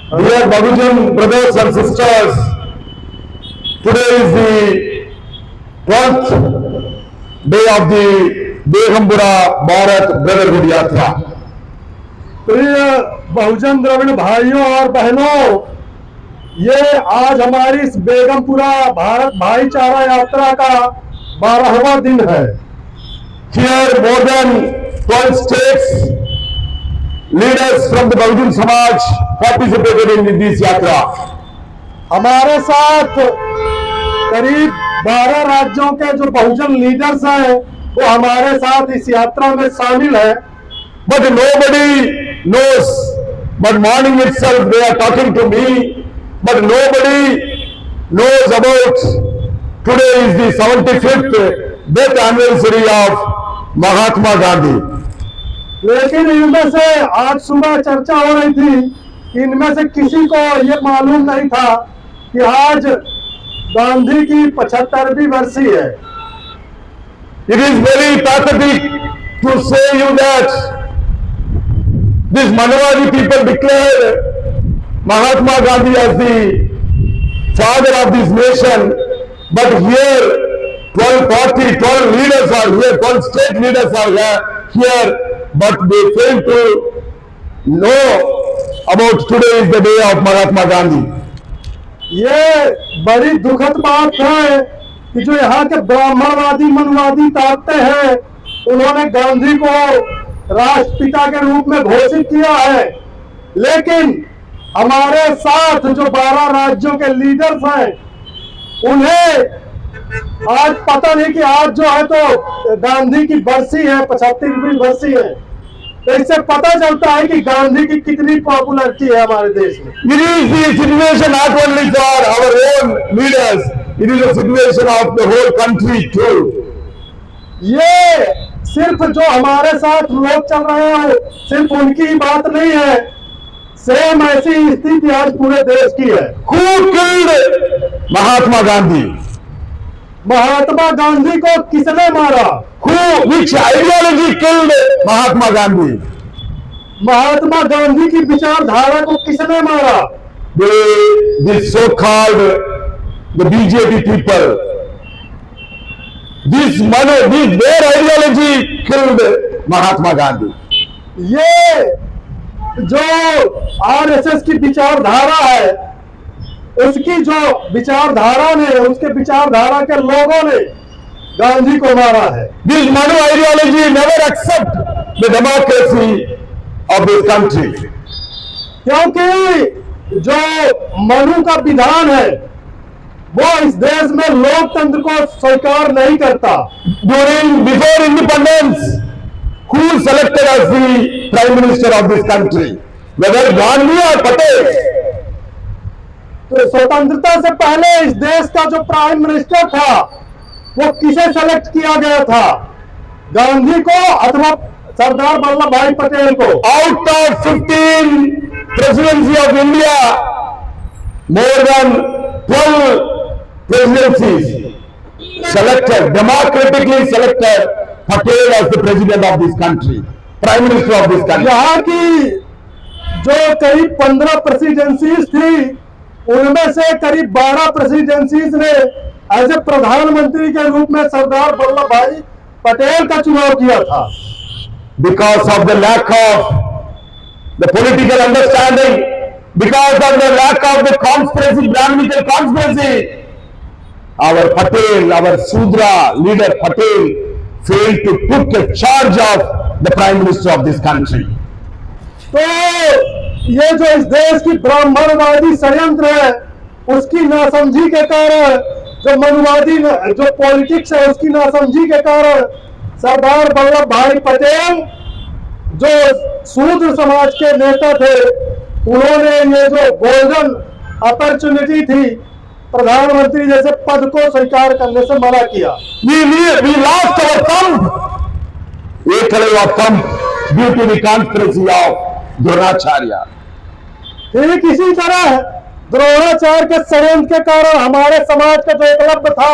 Dear Bahujan brothers and sisters, today is the 12th day of the Beghampura Bharat Brotherhood Yatra. प्रिय बहुजन द्रविड़ भाइयों और बहनों, ये आज हमारी इस बेगमपुरा भारत भाईचारा यात्रा का 12वां दिन है। Here more than 12 states leaders from the Bahujan Samaj participated in this yatra. हमारे साथ करीब 12 राज्यों के जो बहुजन लीडर्स हैं वो हमारे साथ इस यात्रा में शामिल है। But nobody knows. But morning itself they are talking to me. But nobody knows about today is the 75th death anniversary of Mahatma Gandhi. लेकिन इनमें से आज सुबह चर्चा हो रही थी, इनमें से किसी को ये मालूम नहीं था कि आज गांधी की 75वीं बरसी है। It is very pathetic to say you that these Manavadi people declared Mahatma Gandhi as the father of this nation, but here 12 leaders are here, 12 state leaders are here, but they fail to know about today is the day of Mahatma Gandhi. ये बड़ी दुखद बात है कि जो यहाँ के ब्राह्मणवादी मनवादी ताकते हैं, उन्होंने गांधी को राष्ट्रपिता के रूप में घोषित किया है, लेकिन हमारे साथ जो 12 राज्यों के लीडर्स हैं, उन्हें आज पता नहीं कि आज जो है तो गांधी की बरसी है, 75वीं बरसी है। तो इससे पता चलता है कि गांधी की कितनी पॉपुलैरिटी है हमारे देश में। It is the situation not only for our own leaders, it is a situation of the whole country too. ये सिर्फ जो हमारे साथ लोग चल रहे हैं, सिर्फ उनकी ही बात नहीं है, सेम ऐसी स्थिति आज पूरे देश की है। Who killed Mahatma Gandhi? Mahatma Gandhi को किसने मारा? Which ideology killed Mahatma Gandhi? Mahatma Gandhi की विचारधारा को किसने मारा? This so-called the BJP people. Their ideology killed Mahatma Gandhi. ये जो आरएसएस की विचारधारा है, उसकी जो विचारधारा ने, उसके विचारधारा के लोगों ने गांधी को मारा है। This Manu ideology never accept the democracy of this country. क्योंकि जो मनु का विधान है वो इस देश में लोकतंत्र को स्वीकार नहीं करता। Before independence, who selected as the Prime Minister of this country? Whether Gandhi or Patel? तो स्वतंत्रता से पहले इस देश का जो प्राइम मिनिस्टर था वो किसे सेलेक्ट किया गया था? गांधी को अथवा सरदार वल्लभ भाई पटेल को? Out of 15 presidency of India, more than 12 presidencies selected, democratically selected Patel as the president of this country, prime minister of this country. यहाँ की जो करीब 15 प्रेसिडेंसीज थी, उनमें से करीब 12 प्रेसिडेंसीज ने एज ए प्रधानमंत्री के रूप में सरदार वल्लभ भाई पटेल का चुनाव किया था। Because of the lack of the political understanding, because of the lack of the conspiracy, Brahminical conspiracy, our Patel, our Sudra leader Patel failed to took a charge of the prime minister of this country. तो ये जो इस देश की ब्राह्मणवादी षड्यंत्र है, उसकी नासमझी के कारण, जो मनुवादी जो पॉलिटिक्स है उसकी नासमझी के कारण सरदार वल्लभ भाई पटेल जो शूद्र समाज के नेता थे, उन्होंने ये जो गोल्डन अपॉर्चुनिटी थी प्रधानमंत्री जैसे पद को स्वीकार करने से मना किया। We lost our thumb. Ekalav thumb due to the conspiracy of Dronacharya. ठीक इसी तरह द्रोणाचार्य के षड्यंत्र के कारण हमारे समाज का जो एकलव्य था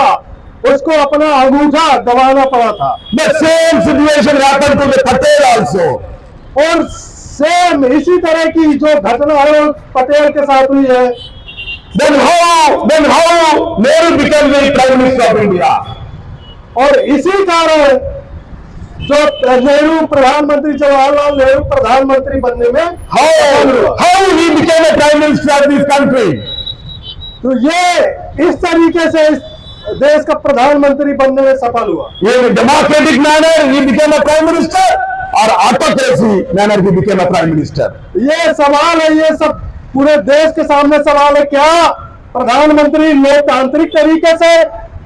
उसको अपना अंगूठा दबाना पड़ा था। The same situation happened to the Patel also. और सेम इसी तरह की जो घटना है वो पटेल के साथ हुई है। Then how Nehru became the Prime Minister of India? और इसी कारण जो नेहरू प्रधानमंत्री, जवाहरलाल नेहरू प्रधानमंत्री बनने में How he became a Prime Minister of this country? तो ये इस तरीके से इस देश का प्रधानमंत्री बनने में सफल हुआ। In a democratic manner he became a Prime Minister, or autocracy manner he became a Prime Minister? ये सवाल है, ये सब पूरे देश के सामने सवाल है। क्या प्रधानमंत्री लोकतांत्रिक तरीके से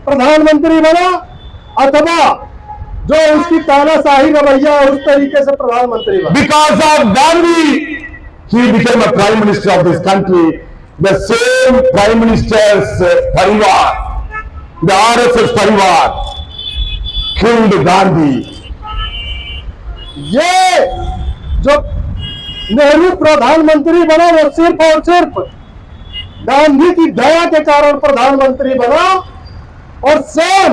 प्रधानमंत्री बना अथवा जो उसकी तानाशाही रवैया है उस तरीके से प्रधानमंत्री बना? Because of Gandhi he became a Prime Minister of this country. The same Prime Minister's parivar, the RSS parivar, killed Gandhi. ये जो नेहरू प्रधानमंत्री बना वो सिर्फ और सिर्फ गांधी की दया के कारण प्रधानमंत्री बना, और सेम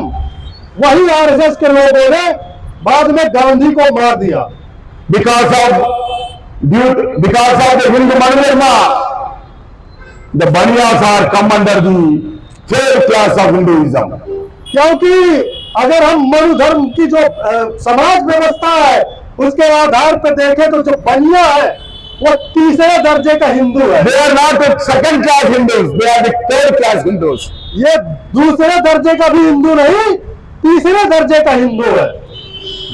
वही आरएसएस के लोगों ने बाद में गांधी को मार दिया। Because of the Hindu Manirma, the Baniyas are come under the third class of Hinduism. क्योंकि अगर हम मनु धर्म की जो समाज व्यवस्था है उसके आधार पर देखें तो जो बनिया है वो तीसरे दर्जे का हिंदू है। They are not the second class Hindus, they are the third class Hindus. ये दूसरे दर्जे का भी हिंदू नहीं, तीसरे दर्जे का हिंदू है।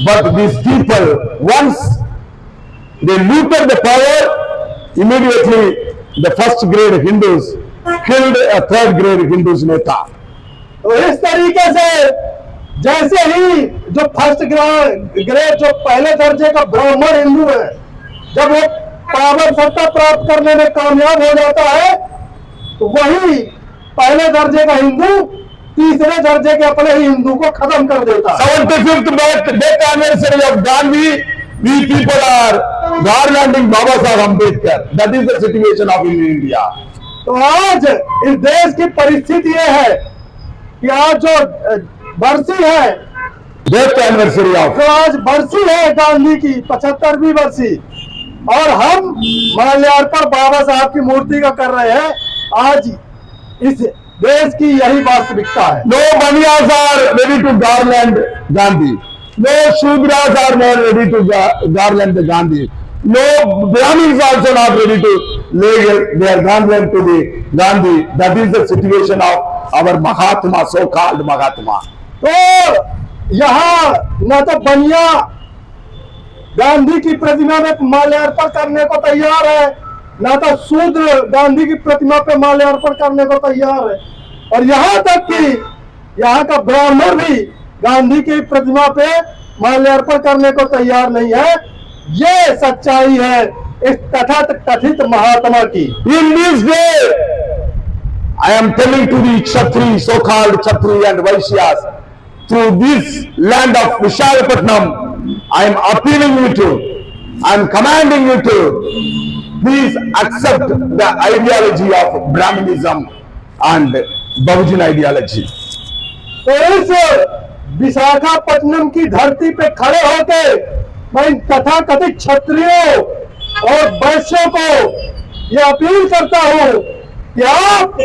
But these people, once they looted the power, immediately the first grade Hindus killed a third grade Hindus neta. तो इस तरीके से जैसे ही जो फर्स्ट ग्रेड जो पहले दर्जे का ब्राह्मण हिंदू है, जब वो पावर सत्ता प्राप्त करने में कामयाब हो जाता है तो वही पहले दर्जे का हिंदू तीसरे दर्जे के अपने ही हिंदू को खत्म कर देता है। 75th death anniversary of Gandhi, we people are garlanding Baba Saheb Ambedkar. That is the situation of India. तो आज इस देश की परिस्थिति ये है कि आज जो बरसी है, Death anniversary of तो आज बरसी है गांधी की 75वीं बरसी, और हम माल्यार्पण बाबा साहब की मूर्ति का कर रहे हैं। आज इस देश की यही वास्तविकता है। no Baniyas are ready to garland Gandhi. No Shudras are not ready to garland the Gandhi. No Brahmins also not ready to lay their garland to the Gandhi. That is the situation of our Mahatma, so-called Mahatma. तो यहाँ न तो बनिया गांधी की प्रतिमा में माल्यार्पण करने को तैयार है, न तो शूद्र गांधी की प्रतिमा पे माल्यार्पण करने को तैयार है, और यहाँ तक कि यहाँ का ब्राह्मण भी गांधी की प्रतिमा पे माल्यार्पण करने को तैयार नहीं है। ये सच्चाई है इस कथित महात्मा की। In this day, I am telling to the Kshatri, so-called Kshatri and Vaishyas, through this land of Vishakhapatnam, I am appealing you to, I am commanding you to, please accept the ideology of Brahmanism and Bahujan ideology. तो इस विशाखापट्टनम की धरती पे खड़े होके मैं इन तथाकथित क्षत्रियों और वैश्यों को ये अपील करता हूँ कि आप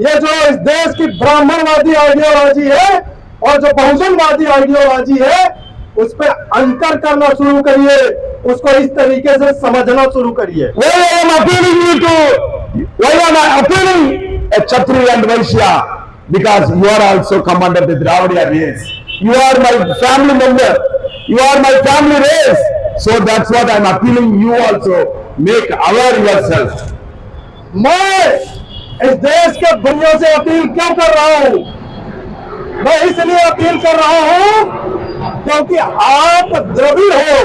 ये जो इस देश की ब्राह्मणवादी आइडियोलॉजी है और जो बहुजनवादी आइडियोलॉजी है उस पे अंतर करना शुरू करिए, उसको इस तरीके से समझना शुरू करिए। Why I am appealing you to, why am I appealing a Kshatri and Vaishya? Because you are also come under the Dravidiya race. You are my family member. You are my family race. So that's what I am appealing you also. Make aware yourself. मैं इस देश के बनियों से appeal क्यों कर रहा हूँ? मैं इसलिए अपील कर रहा हूँ क्योंकि आप द्रविड़ हो,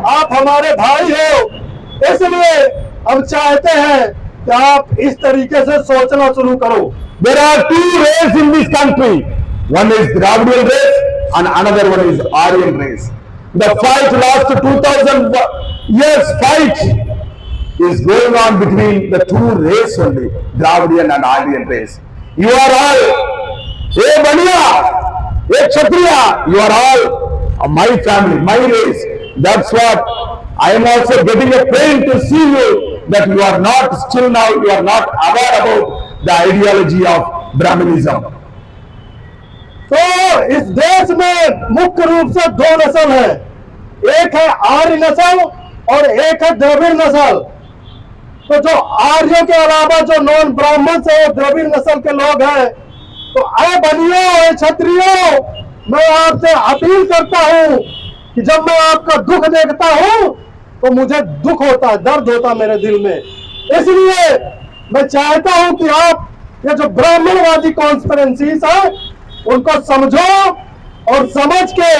आप हमारे भाई हो, इसलिए हम चाहते हैं कि आप इस तरीके से सोचना शुरू करो। There are two races in this country. One is Dravidian race and another one is Aryan race. The fight last 2000 years fight is going on between the two races only, Dravidian and Aryan race. You are all, hey Baniya, hey Kshatriya, you are all my family, my race. That's what I am also getting a pain to see you that you are not still now you are not aware about the ideology of Brahmanism. तो इस देश में मुख्य रूप से दो नस्ल है, एक है आर्य नस्ल और एक है द्रविड़ नस्ल। तो जो आर्यों के अलावा जो नॉन ब्राह्मण से द्रविड़ नस्ल के लोग हैं, तो अरे बनियो, अरे क्षत्रियो, मैं आपसे अपील करता हूं कि जब मैं आपका दुख देखता हूं तो मुझे दुख होता है, दर्द होता है मेरे दिल में। इसलिए मैं चाहता हूं कि आप ये जो ब्राह्मणवादी कॉन्स्पिरेसीज है उनको समझो और समझ के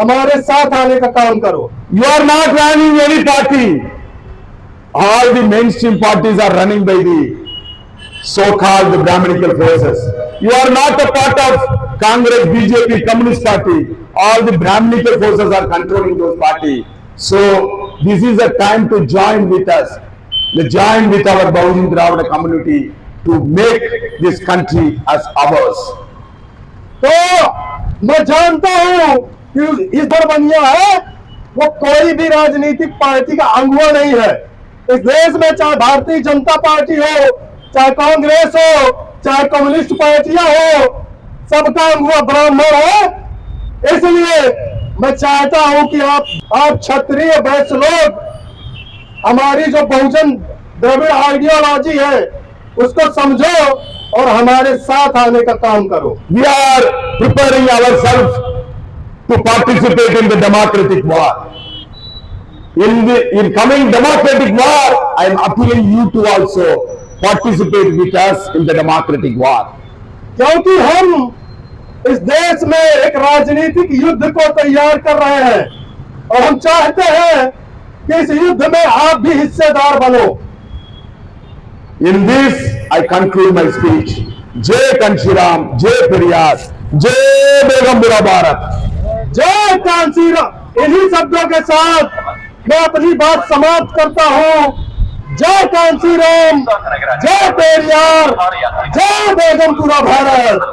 हमारे साथ आने का काम करो। You are not running any party. All the mainstream parties are running by the so-called Brahminical forces. You are not a part of Congress, BJP, Communist Party. All the Brahminical forces are controlling those parties. So this is a time to join with us. To join with our Bahujin Dravida community to make this country as ours. तो मैं जानता हूं कि इस बनिया है वो कोई भी राजनीतिक पार्टी का अंगुआ नहीं है। इस देश में चाहे भारतीय जनता पार्टी हो, चाहे कांग्रेस हो, चाहे कम्युनिस्ट पार्टियां हो, सबका अंगुआ ब्राह्मण है। इसलिए मैं चाहता हूं कि आप क्षत्रिय वैश्य लोग हमारी जो बहुजन द्रविड़ आइडियोलॉजी है उसको समझो और हमारे साथ आने का काम करो। We are preparing ourselves to participate in the democratic war. In coming democratic war, I am appealing you to also participate with us in the democratic war. क्योंकि हम इस देश में एक राजनीतिक युद्ध को तैयार कर रहे हैं और हम चाहते हैं कि इस युद्ध में आप भी हिस्सेदार बनो। In this, I conclude my speech. जय कांशीराम, जय पेरियार, जय बेगमपुरा भारत, जय कांशीराम। इन्हीं शब्दों के साथ मैं अपनी बात समाप्त करता हूँ। जय कांशीराम, जय पेरियार, जय बेगमपुरा भारत।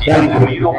Thank you.